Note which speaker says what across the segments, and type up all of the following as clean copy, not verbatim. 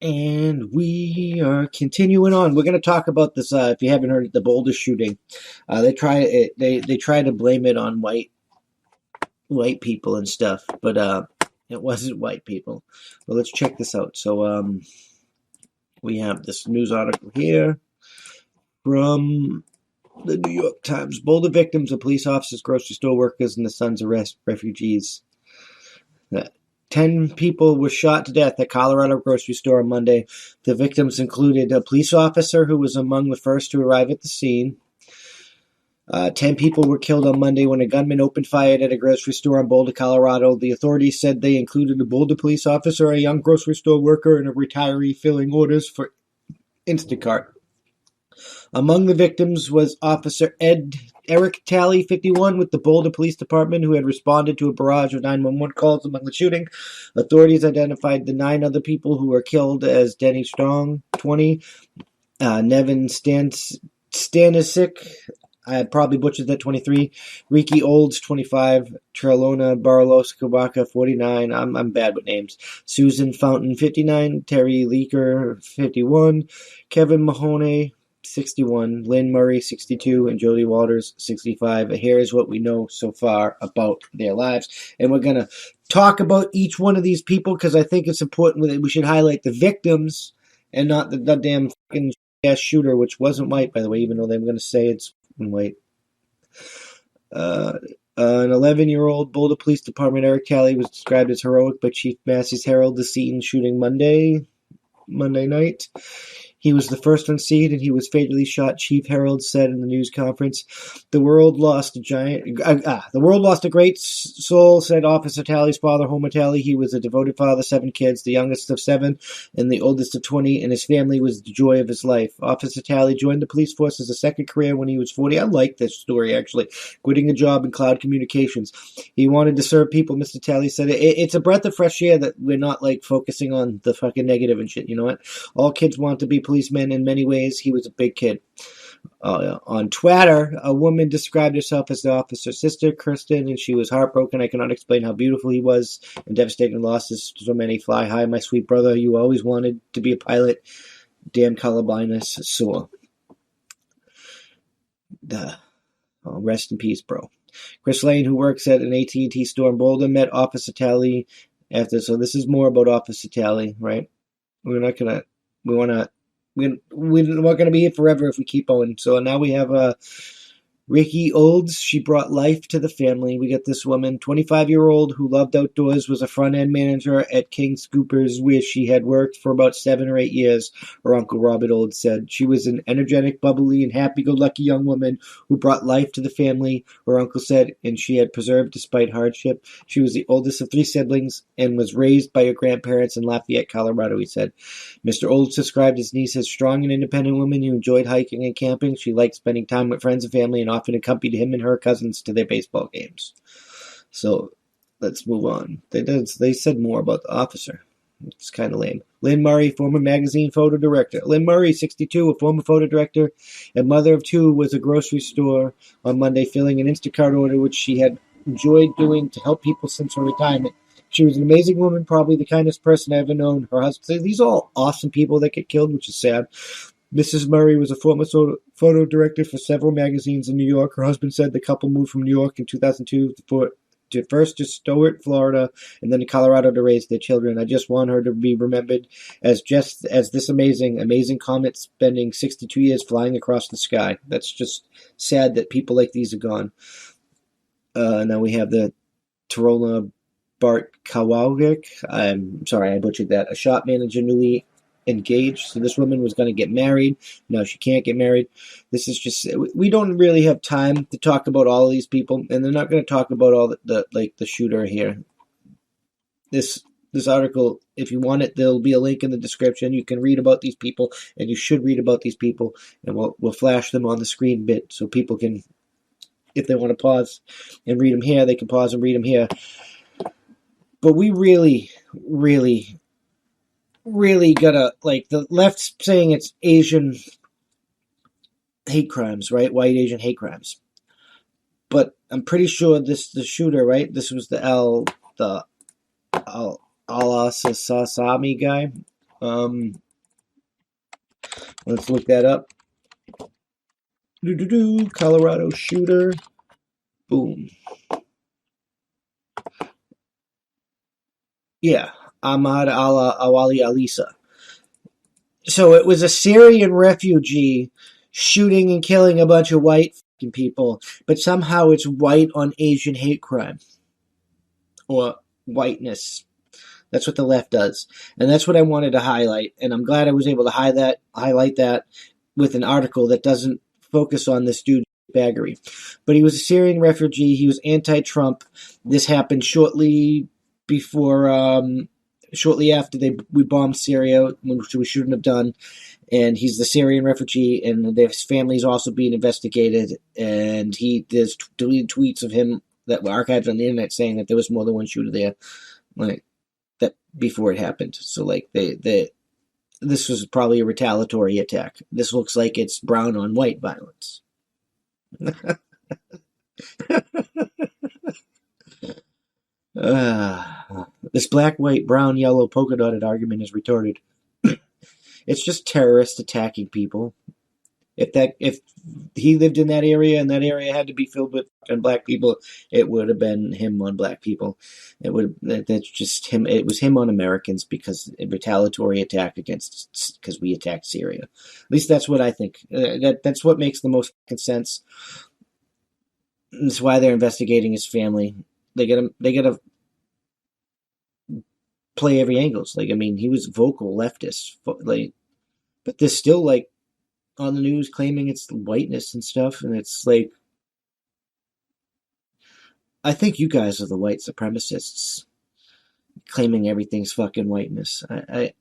Speaker 1: And we are continuing on. We're going to talk about this. If you haven't heard the Boulder shooting, they try to blame it on white people and stuff, but it wasn't white people. Well, let's check this out. So we have this news article here from the New York Times. Boulder victims of police officers, grocery store workers, and the Sons arrest refugees. 10 people were shot to death at Colorado grocery store on Monday. The victims included a police officer who was among the first to arrive at the scene. 10 people were killed on Monday when a gunman opened fire at a grocery store in Boulder, Colorado. The authorities said they included a Boulder police officer, a young grocery store worker, and a retiree filling orders for Instacart. Among the victims was Officer Eric Talley, 51, with the Boulder Police Department, who had responded to a barrage of 911 calls among the shooting. Authorities identified the 9 other people who were killed as Denny Strong, 20, Nevin Stanisic, I probably butchered that, 23, Ricky Olds, 25, Trelona Barlos Kabaka, 49, I'm bad with names, Susan Fountain, 59, Terry Leaker, 51, Kevin Mahoney, 61, Lynn Murray, 62, and Jody Walters, 65. Here is what we know so far about their lives. And we're going to talk about each one of these people because I think it's important that we should highlight the victims and not the damn fucking ass shooter, which wasn't white, by the way, even though they were going to say it's white. An 11-year-old Boulder Police Department, Eric Talley, was described as heroic by Chief Massey's Herald, the scene shooting Monday night. He was the first on scene, and he was fatally shot. Chief Herald said in the news conference, "The world lost a great soul," said Officer Talley's father, Homer Talley. He was a devoted father, 7 kids, the youngest of 7, and the oldest of 20, and his family was the joy of his life. Officer Talley joined the police force as a second career when he was 40. I like this story, actually. Quitting a job in cloud communications. He wanted to serve people, Mr. Talley said. It's a breath of fresh air that we're not, focusing on the fucking negative and shit, you know what? All kids want to be policemen. In many ways, he was a big kid. On Twitter, a woman described herself as the officer's sister, Kirsten, and she was heartbroken. "I cannot explain how beautiful he was and devastating losses. So many. Fly high, my sweet brother. You always wanted to be a pilot. Damn colorblindness sore." Rest in peace, bro. Chris Lane, who works at an AT&T store in Boulder, met Officer Talley after. So this is more about Officer Talley, right? We're not gonna. We're not going to be here forever if we keep going. So now we have Ricky Olds. She brought life to the family. We got this woman, 25-year-old, who loved outdoors, was a front-end manager at King Scoopers, where she had worked for about 7 or 8 years, her Uncle Robert Olds said. She was an energetic, bubbly, and happy-go-lucky young woman who brought life to the family, her uncle said, and she had persevered despite hardship. She was the oldest of 3 siblings and was raised by her grandparents in Lafayette, Colorado, he said. Mr. Olds described his niece as strong and independent woman who enjoyed hiking and camping. She liked spending time with friends and family and often accompanied him and her cousins to their baseball games. So let's move on. They said more about the officer. It's kind of lame. Lynn Murray, former magazine photo director. Lynn Murray, 62, a former photo director and mother of 2, was at a grocery store on Monday filling an Instacart order, which she had enjoyed doing to help people since her retirement. She was an amazing woman, probably the kindest person I've ever known. Her husband, these are all awesome people that get killed, which is sad. Mrs. Murray was a former photo director for several magazines in New York. Her husband said the couple moved from New York in 2002 first to Stewart, Florida, and then to Colorado to raise their children. I just want her to be remembered as this amazing comet spending 62 years flying across the sky. That's just sad that people like these are gone. Now we have the Tarola Bart Kawalik. I'm sorry, I butchered that. A shop manager newly engaged. So this woman was going to get married. No, she can't get married. This is just, we don't really have time to talk about all of these people, and they're not going to talk about all the shooter here. This article, if you want it, there'll be a link in the description. You can read about these people, and you should read about these people, and we'll flash them on the screen bit so people can, if they want to pause and read them here, they can pause and read them here. But we really, really, really gotta, the left's saying it's Asian hate crimes, right? White Asian hate crimes. But I'm pretty sure the shooter, right? This was the Al-Asasami guy. Let's look that up. Colorado shooter. Boom. Yeah. Ahmad Awali Alisa. So it was a Syrian refugee shooting and killing a bunch of white people, but somehow it's white on Asian hate crime or whiteness. That's what the left does, and that's what I wanted to highlight. And I'm glad I was able to highlight that with an article that doesn't focus on this dude baggery. But he was a Syrian refugee. He was anti-Trump. This happened shortly after we bombed Syria, which we shouldn't have done. And he's the Syrian refugee, and his family is also being investigated. And there's deleted tweets of him that were archived on the internet saying that there was more than one shooter there, like that before it happened. So like this was probably a retaliatory attack. This looks like it's brown on white violence. This black, white, brown, yellow polka dotted argument is retarded. It's just terrorists attacking people. If he lived in that area and that area had to be filled with black people, it would have been him on black people. That's just him. It was him on Americans because a retaliatory attack because we attacked Syria. At least that's what I think. That's what makes the most sense. That's why they're investigating his family. They gotta play every angle. Like, I mean, he was vocal leftist, like, but there's still like on the news claiming it's whiteness and stuff, and it's like, I think you guys are the white supremacists claiming everything's fucking whiteness. I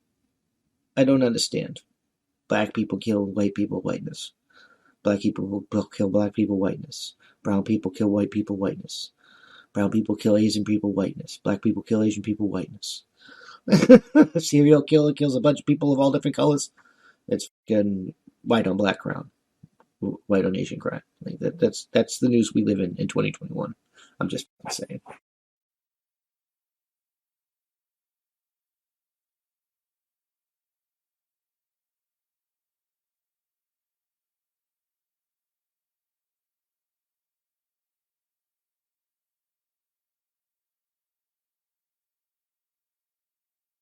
Speaker 1: don't understand. Black people kill white people, whiteness. Black people kill black people, whiteness. Brown people kill white people, whiteness. Brown people kill Asian people, whiteness. Black people kill Asian people, whiteness. A serial killer kills a bunch of people of all different colors. It's fucking white on black crime, white on Asian crime. Like that's the news we live in 2021. I'm just saying.